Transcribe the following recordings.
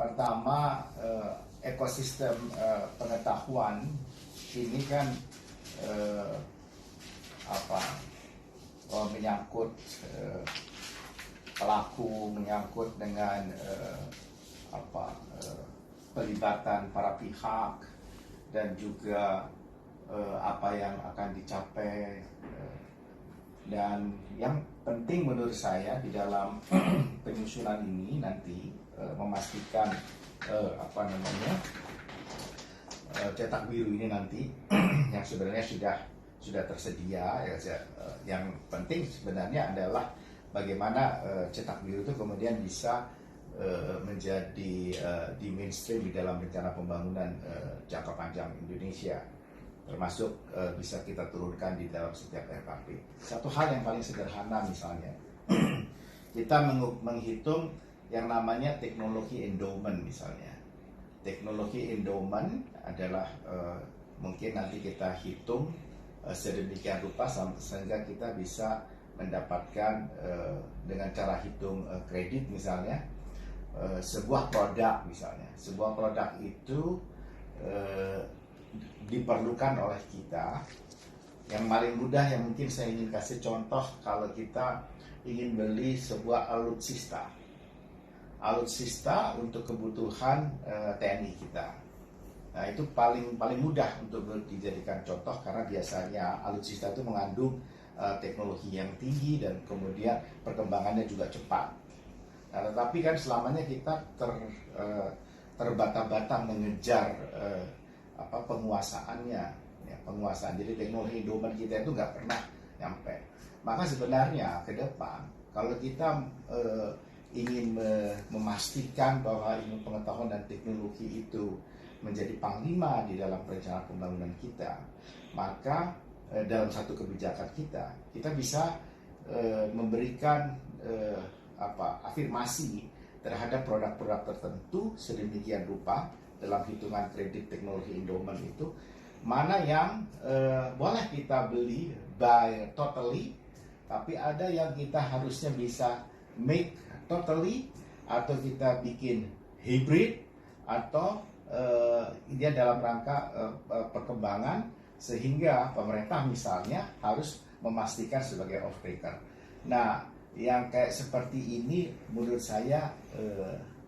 Pertama, ekosistem pengetahuan ini kan eh, menyangkut pelaku, menyangkut dengan pelibatan para pihak dan juga apa yang akan dicapai. Dan yang penting menurut saya di dalam penyusunan ini nanti memastikan cetak biru ini nanti yang sebenarnya sudah tersedia ya. Yang penting sebenarnya adalah bagaimana cetak biru itu kemudian bisa menjadi di mainstream di dalam rencana pembangunan jangka panjang Indonesia, termasuk bisa kita turunkan di dalam setiap RKP. Satu hal yang paling sederhana misalnya, kita menghitung yang namanya teknologi endowment misalnya. Teknologi endowment adalah mungkin nanti kita hitung sedemikian rupa sehingga kita bisa mendapatkan dengan cara hitung kredit misalnya sebuah produk misalnya. Sebuah produk itu diperlukan oleh kita. Yang paling mudah yang mungkin saya ingin kasih contoh, kalau kita ingin beli sebuah alutsista untuk kebutuhan TNI kita. Nah, itu paling mudah untuk dijadikan contoh karena biasanya alutsista itu mengandung teknologi yang tinggi dan kemudian perkembangannya juga cepat. Nah, tetapi kan selamanya kita terbata-bata mengejar penguasaannya, ya, penguasaan. Jadi teknologi endowment kita itu nggak pernah nyampe. Maka sebenarnya ke depan kalau kita ingin memastikan bahwa ilmu pengetahuan dan teknologi itu menjadi panglima di dalam perencanaan pembangunan kita, maka dalam satu kebijakan kita bisa memberikan afirmasi terhadap produk-produk tertentu sedemikian rupa dalam hitungan kredit teknologi endowment itu, mana yang boleh kita beli buy totally, tapi ada yang kita harusnya bisa make totally, atau kita bikin hybrid, atau dia dalam rangka perkembangan sehingga pemerintah misalnya harus memastikan sebagai off-taker. Nah, yang kayak seperti ini menurut saya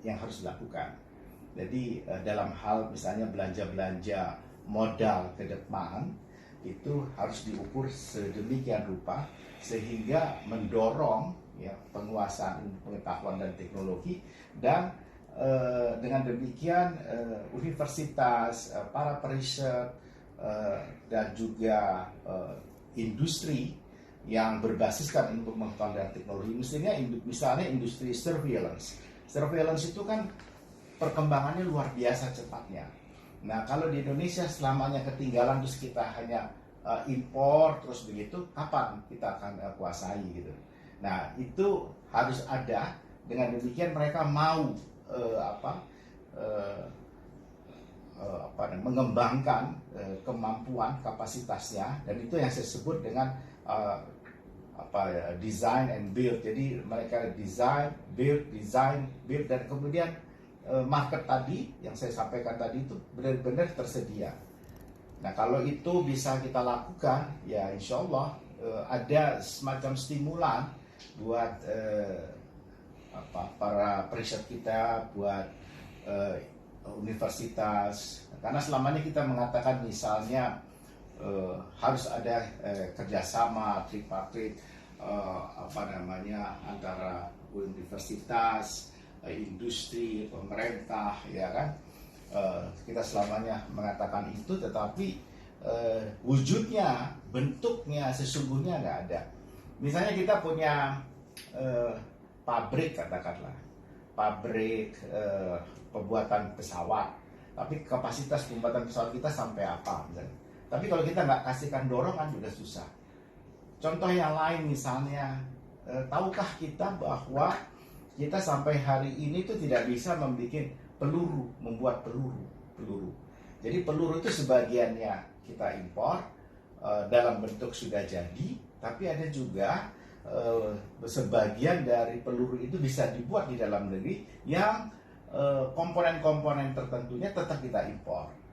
yang harus dilakukan. Jadi dalam hal misalnya belanja modal ke depan itu harus diukur sedemikian rupa sehingga mendorong ya penguasaan pengetahuan dan teknologi, dan dengan demikian universitas, para periset dan juga industri yang berbasiskan ilmu pengetahuan dan teknologi, misalnya industri surveillance itu kan perkembangannya luar biasa cepatnya. Nah, kalau di Indonesia selamanya ketinggalan terus kita hanya impor terus begitu, kapan kita akan kuasai gitu. Nah, itu harus ada. Dengan demikian mereka mau mengembangkan kemampuan kapasitasnya, dan itu yang saya sebut dengan design and build. Jadi mereka design, build, dan kemudian market tadi yang saya sampaikan tadi itu benar-benar tersedia. Nah, kalau itu bisa kita lakukan, ya insya Allah ada semacam stimulan buat para periset kita, buat universitas. Karena selamanya kita mengatakan misalnya harus ada kerjasama tripartit antara universitas, industri, pemerintah, ya kan. Kita selamanya mengatakan itu, tetapi wujudnya, bentuknya sesungguhnya nggak ada. Misalnya kita punya pabrik, katakanlah pabrik pembuatan pesawat, tapi kapasitas pembuatan pesawat kita sampai apa misalnya. Tapi kalau kita nggak kasihkan dorongan juga susah. Contoh yang lain misalnya, tahukah kita bahwa kita sampai hari ini tuh tidak bisa membuat peluru. Jadi peluru itu sebagiannya kita impor dalam bentuk sudah jadi, tapi ada juga sebagian dari peluru itu bisa dibuat di dalam negeri yang komponen-komponen tertentunya tetap kita impor.